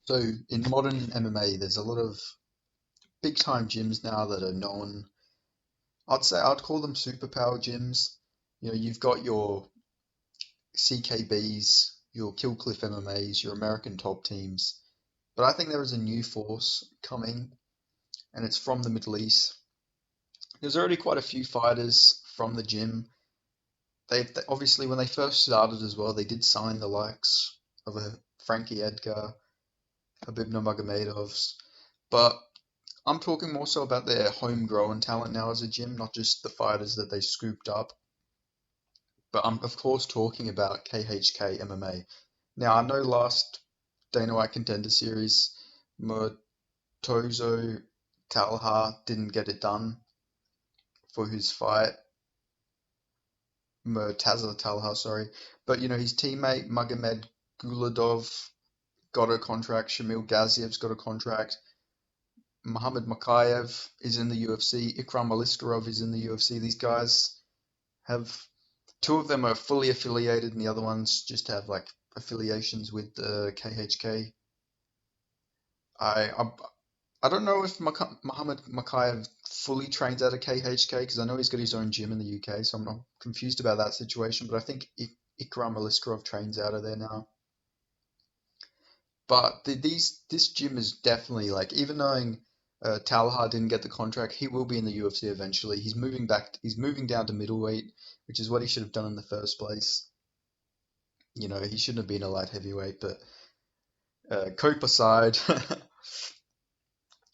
So in modern MMA, there's a lot of big time gyms now that are known. I'd call them superpower gyms. You've got your CKBs, your Kill Cliff MMAs, your American top teams. But I think there is a new force coming, and it's from the Middle East. There's already quite a few fighters from the gym. Obviously, when they first started as well, they did sign the likes of a Frankie Edgar, Habib Nurmagomedovs. But I'm talking more so about their homegrown talent now as a gym, not just the fighters that they scooped up. But I'm of course talking about KHK MMA. Now I know last Dana White Contender Series, Murtozo Talha didn't get it done for his fight. Murtaza Talha, sorry. But his teammate Magomed Guladov got a contract. Shamil Gaziev's got a contract. Muhammad Makayev is in the UFC. Ikram Aliskerov is in the UFC. These guys have two of them are fully affiliated, and the other ones just have like affiliations with the KHK. I I, I don't know if Muhammad Makayev fully trains out of KHK because I know he's got his own gym in the UK, so I'm not confused about that situation. But I think Ikram Aliskerov trains out of there now. But this gym is definitely like even knowing Talha didn't get the contract, he will be in the UFC eventually. He's moving back. He's moving down to middleweight, which is what he should have done in the first place. He shouldn't have been a light heavyweight. But cope aside,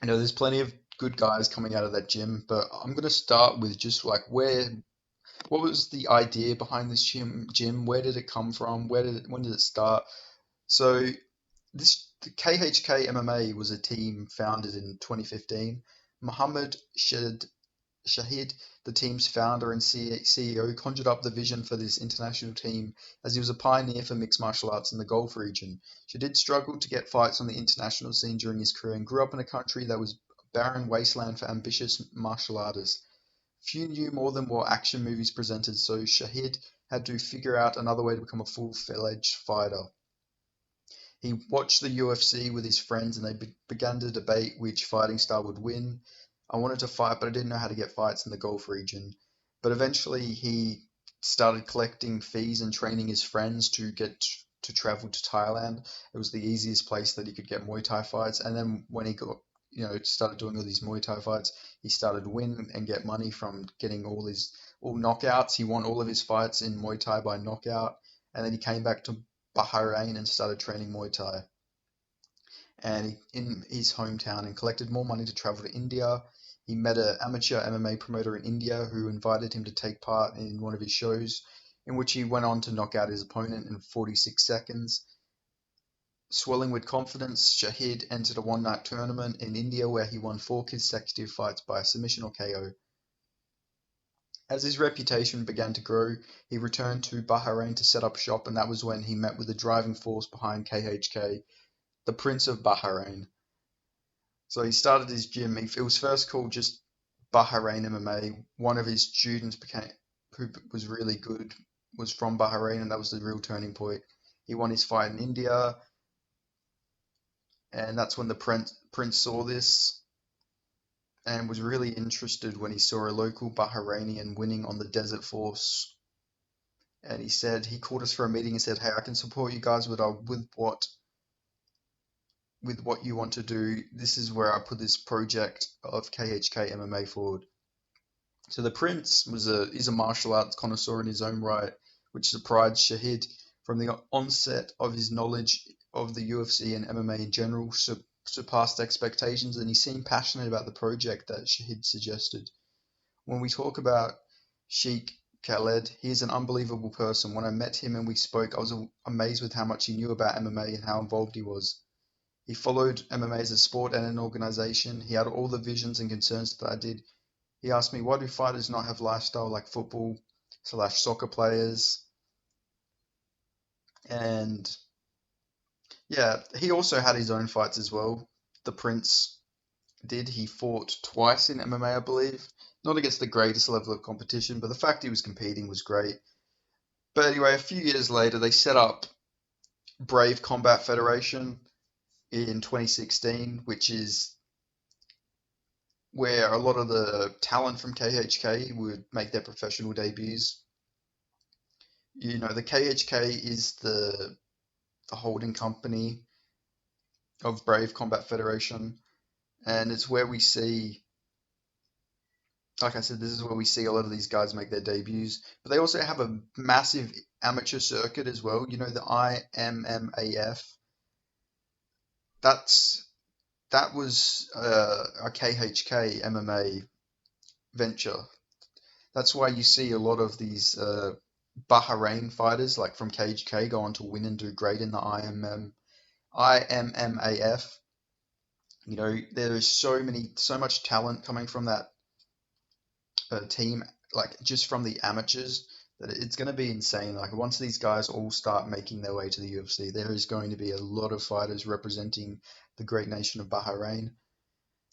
there's plenty of good guys coming out of that gym. But I'm gonna start with just like what was the idea behind this gym? Where did it come from? When did it start? So the KHK MMA was a team founded in 2015. Muhammad Shahid, the team's founder and CEO, conjured up the vision for this international team as he was a pioneer for mixed martial arts in the Gulf region. Shahid struggled to get fights on the international scene during his career and grew up in a country that was a barren wasteland for ambitious martial artists. Few knew more than what action movies presented, so Shahid had to figure out another way to become a full-fledged fighter. He watched the UFC with his friends and they began to debate which fighting style would win. I wanted to fight, but I didn't know how to get fights in the Gulf region. But eventually he started collecting fees and training his friends to get to travel to Thailand. It was the easiest place that he could get Muay Thai fights. And then when he got, started doing all these Muay Thai fights, he started to win and get money from getting all knockouts. He won all of his fights in Muay Thai by knockout. And then he came back to Bahrain and started training Muay Thai and in his hometown and collected more money to travel to India. He met an amateur MMA promoter in India who invited him to take part in one of his shows, in which he went on to knock out his opponent in 46 seconds. Swelling with confidence, Shahid entered a one night tournament in India where he won four consecutive fights by submission or KO. As his reputation began to grow, he returned to Bahrain to set up shop, and that was when he met with the driving force behind KHK, the Prince of Bahrain. So he started his gym. It was first called just Bahrain MMA. One of his students who was really good, was from Bahrain, and that was the real turning point. He won his fight in India, and that's when the Prince saw this and was really interested when he saw a local Bahrainian winning on the Desert Force. And he called us for a meeting and said, "Hey, I can support you guys with what you want to do. This is where I put this project of KHK MMA forward." So the Prince is a martial arts connoisseur in his own right, which surprised Shahid. From the onset of his knowledge of the UFC and MMA in general surpassed expectations, and he seemed passionate about the project that Shahid suggested. When we talk about Sheikh Khaled, he is an unbelievable person. When I met him and we spoke, I was amazed with how much he knew about MMA and how involved he was. He followed MMA as a sport and an organization. He had all the visions and concerns that I did. He asked me, why do fighters not have lifestyle like football/soccer players? And yeah, he also had his own fights as well. The Prince did. He fought twice in MMA, I believe. Not against the greatest level of competition, but the fact he was competing was great. But anyway, a few years later, they set up Brave Combat Federation, in 2016, which is where a lot of the talent from KHK would make their professional debuts. The KHK is the holding company of Brave Combat Federation, and it's where we see, like I said, this is where we see a lot of these guys make their debuts. But they also have a massive amateur circuit as well. The IMMAF. That's that was a KHK MMA venture. That's why you see a lot of these Bahrain fighters, like from KHK, go on to win and do great in the IMMAF. There is so much talent coming from that team, like just from the amateurs, that it's going to be insane. Like once these guys all start making their way to the UFC, there is going to be a lot of fighters representing the great nation of Bahrain.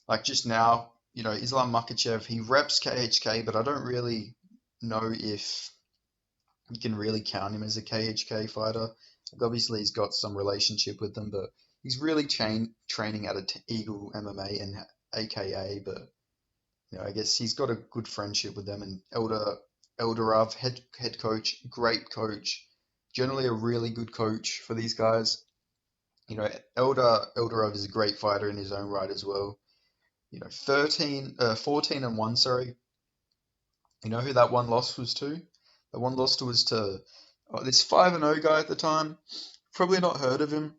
Like just now, Islam Makhachev, he reps KHK, but I don't really know if you can really count him as a KHK fighter. Like obviously, he's got some relationship with them, but he's really training at Eagle MMA and AKA. But I guess he's got a good friendship with them. And Eldarov, head coach, great coach, generally a really good coach for these guys. Eldarov is a great fighter in his own right as well. 14 and 1, sorry. You know who that one loss was to? The one loss was to this 5 and 0 guy at the time. Probably not heard of him.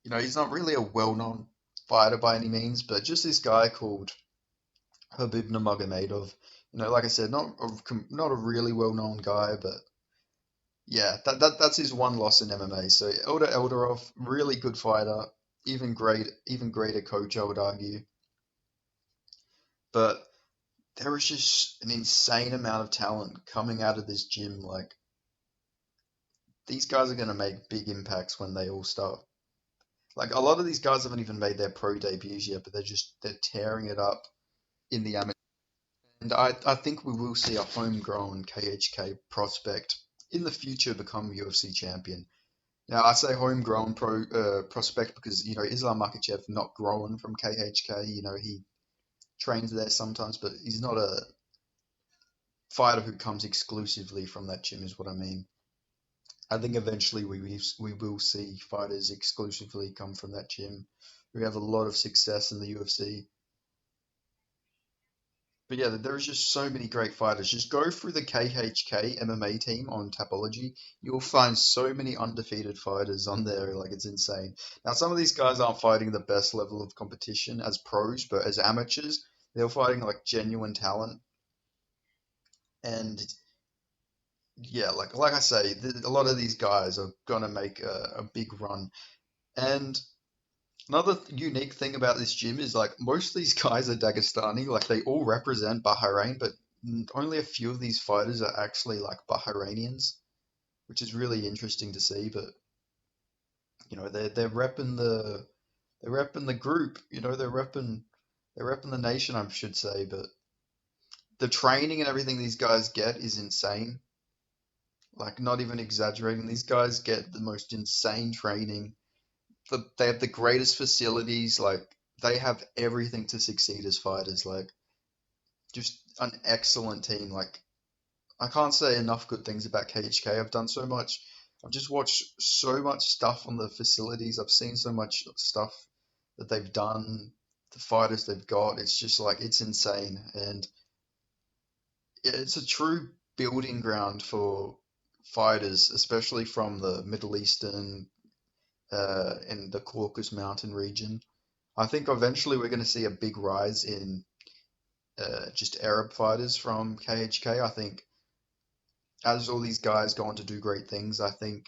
He's not really a well-known fighter by any means, but just this guy called Habib Nurmagomedov. Like I said, not a really well-known guy, but yeah, that's his one loss in MMA. So Eldarov, really good fighter, even greater coach, I would argue. But there is just an insane amount of talent coming out of this gym. Like these guys are going to make big impacts when they all start. Like a lot of these guys haven't even made their pro debuts yet, but they're tearing it up in the amateur. And I think we will see a homegrown KHK prospect in the future become UFC champion. Now I say homegrown prospect because Islam Makhachev not grown from KHK. He trains there sometimes, but he's not a fighter who comes exclusively from that gym, is what I mean. I think eventually we will see fighters exclusively come from that gym who have a lot of success in the UFC. But yeah, there's just so many great fighters. Just go through the KHK MMA team on Tapology. You'll find so many undefeated fighters on there. Like it's insane. Now, some of these guys aren't fighting the best level of competition as pros, but as amateurs, they're fighting like genuine talent. And yeah, like I say, a lot of these guys are gonna make a big run. And another unique thing about this gym is like most of these guys are Dagestani, like they all represent Bahrain, but only a few of these fighters are actually like Bahrainians, which is really interesting to see. But they're repping the group, they're repping the nation, I should say. But the training and everything these guys get is insane. Like not even exaggerating, these guys get the most insane training. They have the greatest facilities. Like they have everything to succeed as fighters. Like just an excellent team. Like I can't say enough good things about KHK. I've done so much. I've just watched so much stuff on the facilities. I've seen so much stuff that they've done, the fighters they've got. It's just like it's insane, and it's a true building ground for fighters, especially from the Middle Eastern in the Caucasus Mountain region. I think eventually we're going to see a big rise in just Arab fighters from KHK. I think as all these guys go on to do great things, I think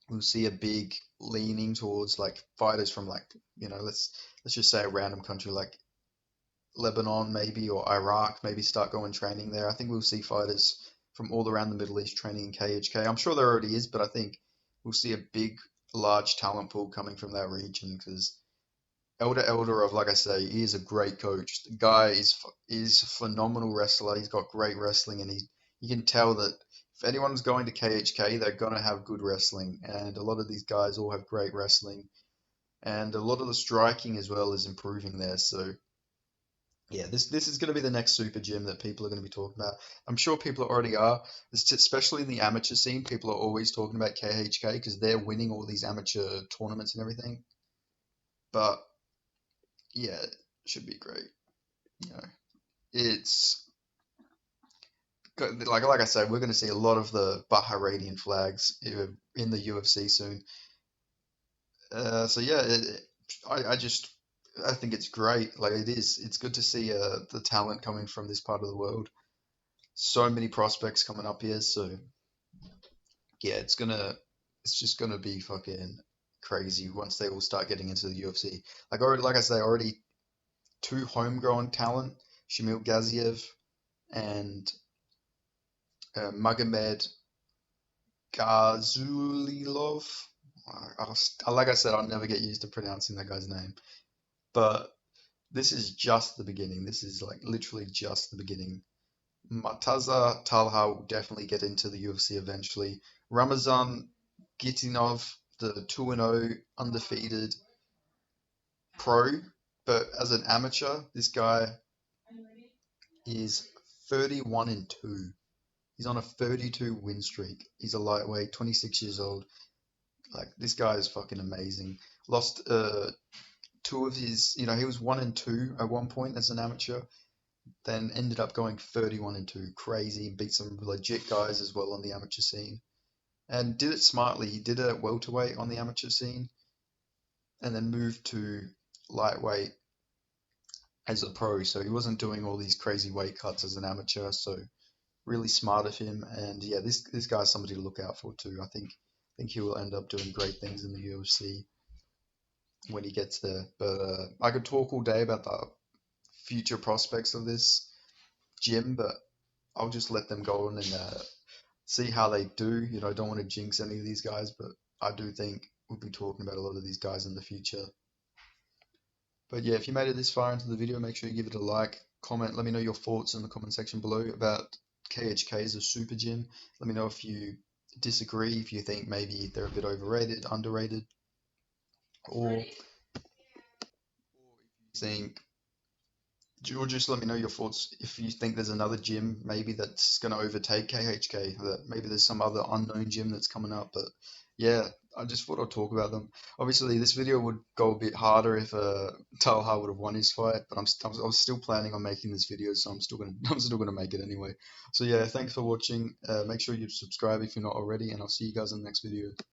we'll see a big leaning towards like fighters from like let's just say a random country like Lebanon maybe or Iraq maybe start going training there. I think we'll see fighters from all around the Middle East training in KHK. I'm sure there already is, but I think we'll see a big, large talent pool coming from that region because Eldarov, like I say, he is a great coach. The guy is a phenomenal wrestler. He's got great wrestling, and you can tell that if anyone's going to KHK, they're gonna have good wrestling. And a lot of these guys all have great wrestling. and a lot of the striking as well is improving there. So yeah, this is going to be the next super gym that people are going to be talking about. I'm sure people already are, especially in the amateur scene. People are always talking about KHK because they're winning all these amateur tournaments and everything. But yeah, it should be great. You know, it's like I said, we're going to see a lot of the Bahrainian flags in the UFC soon. So yeah, I just I think it's great. Like it is, it's good to see the talent coming from this part of the world. So many prospects coming up here. So yeah, it's just gonna be fucking crazy once they all start getting into the UFC. Like I say, already two homegrown talent, Shamil Gaziev and Magomed Gazulilov. Like I said, I'll never get used to pronouncing that guy's name. But this is just the beginning. This is like literally just the beginning. Murtaza Talha will definitely get into the UFC eventually. Ramazan Gitinov, the 2-0 undefeated pro, but as an amateur, this guy is 31 and 2. He's on a 32 win streak. He's a lightweight, 26 years old. Like this guy is fucking amazing. Lost two of his, he was 1 and 2 at one point as an amateur, then ended up going 31 and 2. Crazy. Beat some legit guys as well on the amateur scene. And did it smartly. He did it at welterweight on the amateur scene and then moved to lightweight as a pro. So he wasn't doing all these crazy weight cuts as an amateur. So really smart of him. And yeah, this guy's somebody to look out for too. I think he will end up doing great things in the UFC when he gets there. But I could talk all day about the future prospects of this gym, but I'll just let them go on and see how they do. I don't want to jinx any of these guys, but I do think we'll be talking about a lot of these guys in the future. But yeah, if you made it this far into the video, make sure you give it a like, comment, let me know your thoughts in the comment section below about KHK as a super gym. Let me know if you disagree, if you think maybe they're a bit overrated, underrated, or if you think or just let me know your thoughts if you think there's another gym maybe that's going to overtake KHK, that maybe there's some other unknown gym that's coming up. But yeah, I just thought I'd talk about them. Obviously, this video would go a bit harder if Talha would have won his fight, but I was still planning on making this video, so I'm still gonna make it anyway. So yeah, thanks for watching. Make sure you subscribe if you're not already, and I'll see you guys in the next video.